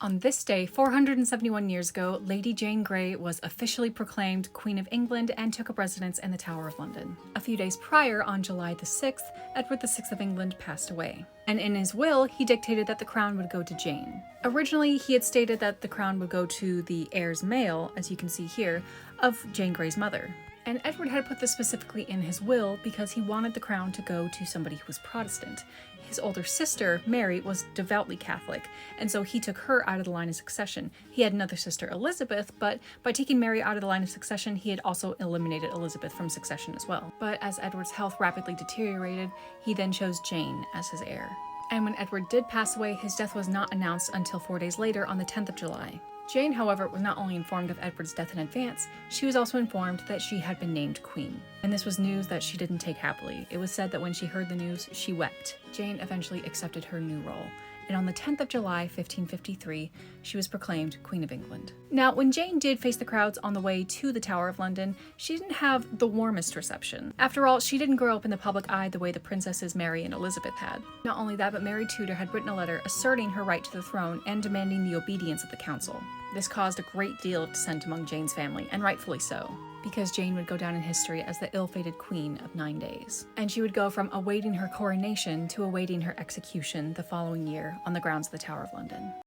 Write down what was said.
On this day, 471 years ago, Lady Jane Grey was officially proclaimed Queen of England and took up residence in the Tower of London. A few days prior, on July the 6th, Edward VI of England passed away. And in his will, he dictated that the crown would go to Jane. Originally, he had stated that the crown would go to the heirs male, as you can see here, of Jane Grey's mother. And Edward had put this specifically in his will because he wanted the crown to go to somebody who was Protestant. His older sister, Mary, was devoutly Catholic, and so he took her out of the line of succession. He had another sister, Elizabeth, but by taking Mary out of the line of succession, he had also eliminated Elizabeth from succession as well. But as Edward's health rapidly deteriorated, he then chose Jane as his heir. And when Edward did pass away, his death was not announced until 4 days later on the 10th of July. Jane, however, was not only informed of Edward's death in advance, she was also informed that she had been named queen. And this was news that she didn't take happily. It was said that when she heard the news, she wept. Jane eventually accepted her new role, and on the 10th of July, 1553, she was proclaimed Queen of England. Now, when Jane did face the crowds on the way to the Tower of London, she didn't have the warmest reception. After all, she didn't grow up in the public eye the way the princesses Mary and Elizabeth had. Not only that, but Mary Tudor had written a letter asserting her right to the throne and demanding the obedience of the council. This caused a great deal of dissent among Jane's family, and rightfully so, because Jane would go down in history as the ill-fated queen of 9 days. And she would go from awaiting her coronation to awaiting her execution the following year on the grounds of the Tower of London.